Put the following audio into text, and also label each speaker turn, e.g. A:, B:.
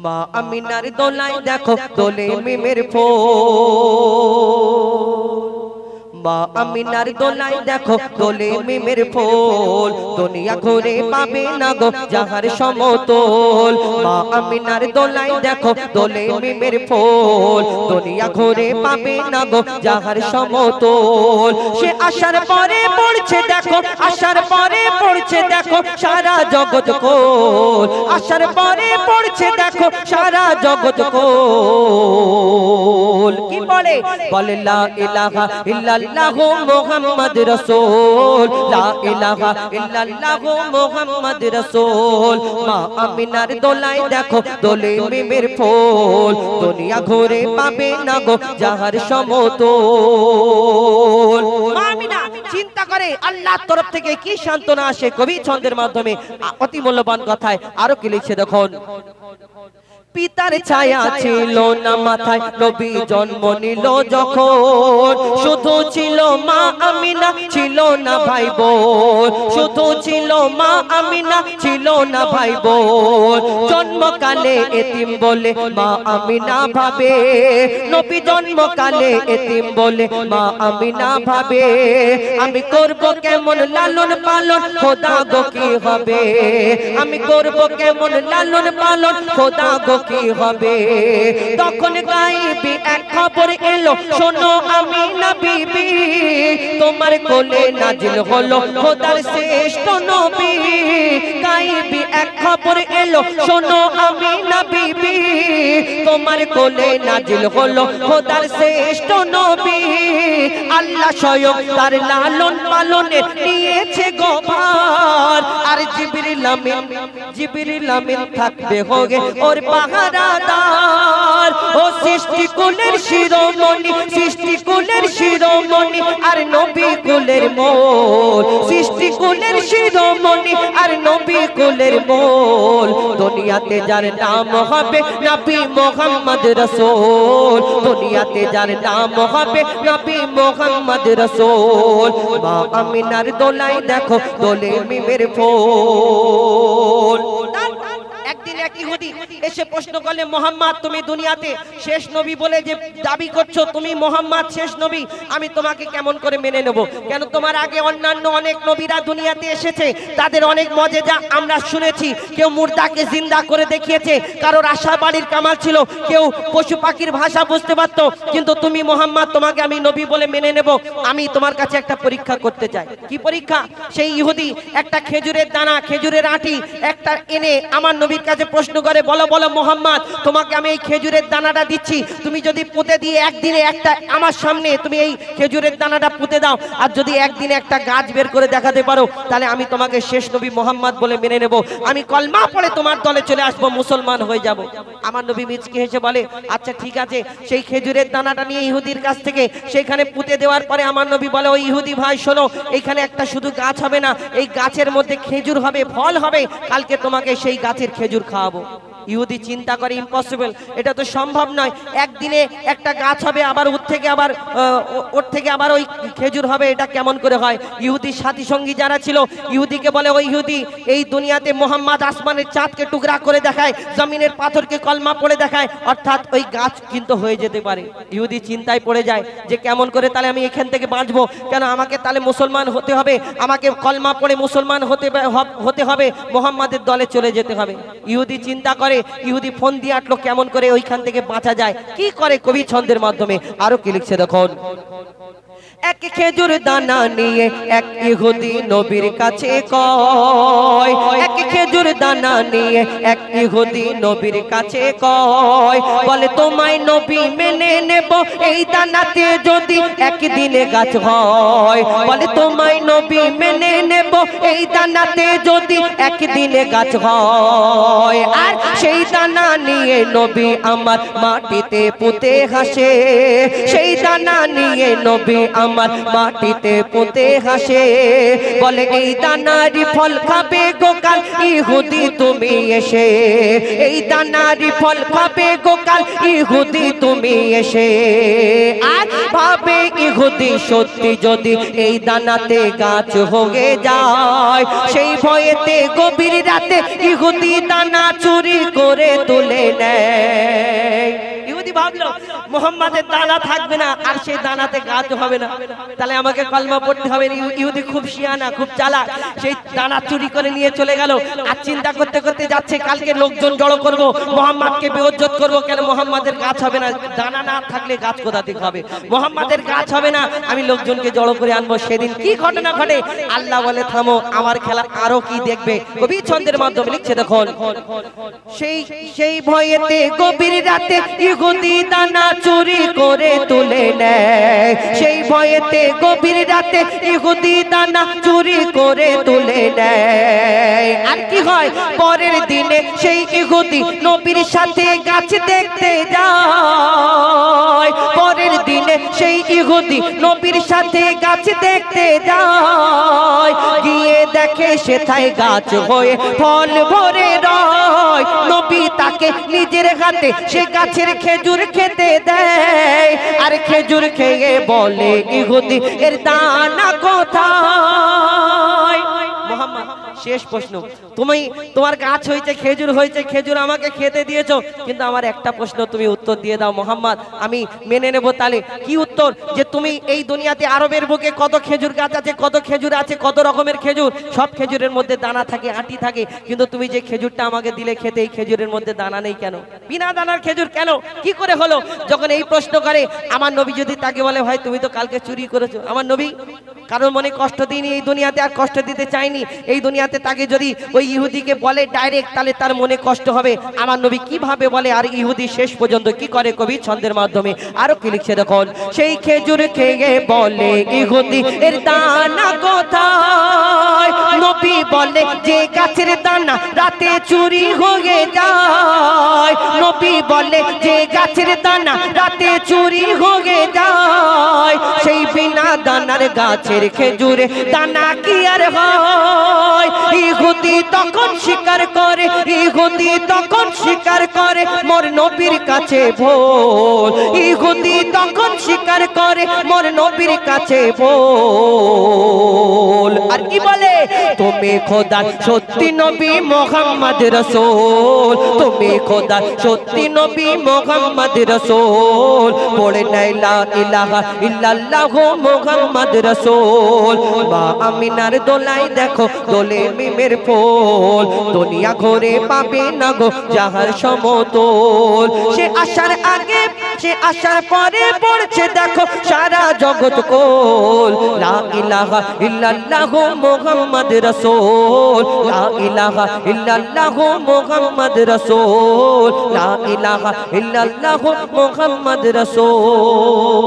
A: মা আমিনার দোলায় দেখো দোলে মিমের ফুল, মা আমিনার দোলায় দেখো দোলে মিমের ফুল, দুনিয়া ঘুরে পাবে না গো যাহার সমতল। মা আমিনার দোলায় দেখো দোলে মিমের ফুল, দুনিয়া ঘুরে পাবে না গো যাহার সমতল। সে আসার পরে পড়ছে দেখো, আসার পরে পড়ছে দেখো সারা জগৎ কোল, আসার পরে পড়ছে দেখো সারা জগৎ কোল। কি বলে? বলে লা ইলাহা ইল্লাল্লাহু মুহাম্মদ রাসূল, লা ইলাহা ইল্লাল্লাহু মুহাম্মদ রাসূল। মা আমিনার দোলায় দেখো দোলে মিমের ফুল, দুনিয়া ঘুরে পাবে না গো যাহার সমতল। মা আমিনা চিন্তা করে আল্লাহর তরফ থেকে কি সান্ত্বনা আসে। কবি ছন্দের মাধ্যমে অতি মূল্যবান কথায় আরো কি লিখছে দেখুন। পিতার ছায়া ছিল না মাথায় নবী জন্ম নিল যখন, শুধু ছিল মা আমিনা ছিল না ভাই বোন, শুধু ছিল মা আমিনা ছিল না ভাই বোন। জন্মকালে এতিম বলে মা আমিনা ভাবে, নবী জন্মকালে এতিম বলে মা আমিনা ভাবে, আমি করব কেমন লালন পালন খোদা গো কি হবে, আমি করব কেমন লালন পালন খোদা গো কি হবে। তখন গায়েবী এক খবর এলো, শোনো আমিনা বিবি, তোমার কোলে নাজিল হলো খোদার শ্রেষ্ঠ নবী। গায়েবী এক খবর এলো, শোনো আমিনা বিবি, তোমার কোলে নাজিল হলো খোদার শ্রেষ্ঠ নবী। আল্লাহ স্বয়ং তার লালন পালনে নিয়েছে গোভার, আর জিবরিল আমিন থাকবে হোগে ওর পাহারাদার। ও সৃষ্টি কুলের শিরোমণি, সৃষ্টি কুলের শিরোমণি আর নবী কুলের মোল, সৃষ্টি কুলের শিরোমণি আর নবী কুলের মোল। দুনিয়াতে যার নাম হবে নবী মুহাম্মদ রাসূল, দুনিয়াতে যার নাম হবে নবী মুহাম্মদ রাসূল। মা আমিনার দোলায় দেখো দোলে মিমের ফুল। একদিন এক ইহুদি এসে প্রশ্ন করলে, মোহাম্মদ তুমি দুনিয়াতে শেষ নবী বলে যে দাবি করছো, তুমি মোহাম্মদ শেষ নবী, আমি তোমাকে কেমন করে মেনে নেব? কেন তোমার আগে অন্যান্য অনেক নবীরা দুনিয়াতে এসেছে, তাদের অনেক মজেজা আমরা শুনেছি। কেউ মুর্দাকে জিন্দা করে দেখিয়েছে, কারোর আশা বাড়ির কামাল ছিল, কেউ পশু পাখির ভাষা বুঝতে পারতো, কিন্তু তুমি মোহাম্মদ তোমাকে আমি নবী বলে মেনে নেব। আমি তোমার কাছে একটা পরীক্ষা করতে চাই। কি পরীক্ষা? সেই ইহুদি একটা খেজুরের দানা, খেজুরের আটি একটা এনে আমার নবীর কাছে প্রশ্ন করে, বলো বলো মোহাম্মদ, তোমাকে আমি এই খেজুরের দানাটা দিচ্ছি, তুমি যদি পুঁতে দিয়ে একদিনে একটা আমার সামনে তুমি এই খেজুরের দানাটা পুঁতে দাও, আর যদি একদিনে একটা গাছ বের করে দেখাতে পারো, তাহলে আমি তোমাকে শেষ নবী মোহাম্মদ বলে মেনে নেব, আমি কলমা পড়ে তোমার দলে চলে আসবো, মুসলমান হয়ে যাব। আমার নবী মিচকে হেসে বলে, আচ্ছা ঠিক আছে। সেই খেজুরের দানাটা নিয়ে ইহুদির কাছ থেকে সেখানে পুঁতে দেওয়ার পরে আমার নবী বলে, ওই ইহুদি ভাই শোনো, এইখানে একটা শুধু গাছ হবে না, এই গাছের মধ্যে খেজুর হবে, ফল হবে, কালকে তোমাকে সেই গাছের খেজুর খাওয়াবো। ইহুদি চিন্তা করে, ইম্পসিবল, এটা তো সম্ভব নয়, একদিনে একটা গাছ হবে, আবার ওর থেকে আবার ওই খেজুর হবে, এটা কেমন করে হয়? ইহুদির সাথী সঙ্গী যারা ছিল ইহুদিকে বলে, ওই ইহুদি, এই দুনিয়াতে মোহাম্মদ আসমানের চাঁদকে টুকরা করে দেখায়, জমিনের পাথরকে কলমা পড়ে দেখায়, অর্থাৎ ওই গাছ কিন্তু হয়ে যেতে পারে। ইহুদি চিন্তায় পড়ে যায় যে কেমন করে তাহলে আমি এখান থেকে বাঁচবো, কেন আমাকে তাহলে মুসলমান হতে হবে, আমাকে কলমা পড়ে মুসলমান হতে হবে, মোহাম্মদের দলে চলে যেতে হবে। ইহুদি চিন্তা করে, ইহুদি ফোন দিয়ে আটলো কেমন করে ওইখান থেকে বাঁচা যায়। কি করে? কবি ছন্দের মাধ্যমে আরো কি লিখছে দেখুন। এক খেজুর দানা নিয়ে এক ইহুদি নবীর কাছে কয়, এক খেজুর দানা নিয়ে এক ইহুদি নবীর কাছে কয়, বলে তোমায় নবী মেনে নেব এই দানাতে যদি একদিনে গাছ হয়, বলে তোমায় নবী মেনে নেব এই দানাতে যদি একদিনে গাছ হয়। আর সেই দানা নিয়ে নবী আমার মাটিতে পুঁতে হাসে, সেই দানা নিয়ে নবী আমার মাটিতে পুঁতে হাসে, বলে এই দানারি ফল খাবে গোকাল ইহুদি তুমি এসে, এই দানারি ফল খাবে গোকাল ইহুদি তুমি এসে। আর ভাবে ইহুদি সত্যি যদি এই দানাতে গাছ হয়ে যায়, সেই ভয়েতে গভীর রাতে ইহুদি দানা চুরি করে তুলে নেয়। ইহুদি ভাবলো মুহাম্মাদের দানা থাকবে না আর সেই দানাতে গাছ হবে না, তাহলে আমাকে কলমা পড়তে হবে। ইহুদি খুব শিয়ানা, খুব চালাক, সেই দানা চুরি করে নিয়ে চলে গেল। আর চিন্তা করতে করতে যাচ্ছে কালকে লোকজন জড়ো করব, মুহাম্মাদকে বেইজ্জত করব, কেন মুহাম্মাদের গাছ হবে না, দানা না থাকলে গাছ কোথা থেকে হবে, মুহাম্মাদের গাছ হবে না, আমি লোকজনকে জড়ো করে আনবো। সেদিন কি ঘটনা ঘটে আল্লাহ বলে থামো, আমার খেলা আরো কি দেখবে। কবি ছন্দের মাধ্যমে লিখছে দেখুন, সেই ভয়েতে গভীর রাতে ইহুদি দানা চুরি করে তুলে নেয়, সেই ভয়েতে গভীর রাতে ইহুদি দানা চুরি করে তুলে নেয়। আর কি হয় পরের দিনে সেই ইহুদি নবীর সাথে গাছ দেখতে যায়, পরের দিনে সেই ইহুদি নবীর সাথে গাছ দেখতে যায়, গিয়ে দেখে সেথায় গাছ হয়ে ফল ভরে রয়। নবী তাকে নিজের হাতে সে গাছের খেজুর খেতে দেয়, আর খেজুর খেয়ে বলে ইহুদি এর দানা কোথায়। মুহাম্মদ শেষ প্রশ্ন, তুমি তোমার গাছ হয়েছে, খেজুর হয়েছে, খেজুর আমাকে খেতে দিয়েছো, কিন্তু আমার একটা প্রশ্ন তুমি উত্তর দিয়ে দাও মুহাম্মদ, আমি মেনে নেব। তাহলে কি উত্তর? যে তুমি এই দুনিয়াতে আরবের বুকে কত খেজুর গাছ আছে, কত খেজুর আছে, কত রকমের খেজুর, সব খেজুরের মধ্যে দানা থাকে, আটি থাকে, কিন্তু তুমি যে খেজুরটা আমাকে দিলে খেতে, এই খেজুরের মধ্যে দানা নেই কেন, বিনা দানার খেজুর কেন, কি করে হলো? যখন এই প্রশ্ন করে আমার নবী যদি তাকে বলে ভাই তুমি তো কালকে চুরি করেছো, আমার নবী কারোর মনে কষ্ট দিইনি, এই দুনিয়াতে আর কষ্ট দিতে চাইনি, এই দুনিয়াতে তাকে যদি ওই ইহুদিকে বলে ডাইরেক্ট তাহলে তার মনে কষ্ট হবে, আমার নবী কিভাবে বলে? আর ইহুদি শেষ পর্যন্ত কি করে কবি ছন্দের মাধ্যমে আরো কি লিখছে দেখুন, সেই খেজুর খেয়ে বলে ইহুদি এর দানা কোথায়। নবী বলে যে গাছের দানা রাতে চুরি হয়ে যায়, নবী বলে যে গাছের দানা রাতে চুরি হয়ে যায়, সেই বিনা দানার গাছের খেজুরে দানা কি আর হয়। ইহুদি তখন স্বীকার করে, ইহুদি তখন স্বীকার করে মোর নবীর কাছে ভুল, ইহুদি তখন স্বীকার করে মোর নবীর কাছে ভুল। আর কি বলে, তুমি খোদা সত্যি নবী মুহাম্মদ রাসূল, তুমি খোদা সত্যি নবী মুহাম্মদ রাসূল, পড়ে নাই লা ইলাহা ইল্লাল্লাহ মুহাম্মদ রাসূল। মা আমিনার দোলাই দেখো দোলে মিমের ফুল, দুনিয়া ঘুরে পাবে না গো যাহার সমতল, সে আসার আগে সে আসার পরে পড়ছে দেখো সারা জগৎ কোল। লা ইলাহা ইল্লাল্লাহ মুহাম্মদ রাসূল, লা ইলাহা ইল্লাল্লাহ মুহাম্মদ রাসূল, লা ইলাহা ইল্লাল্লাহ মুহাম্মদ রাসূল।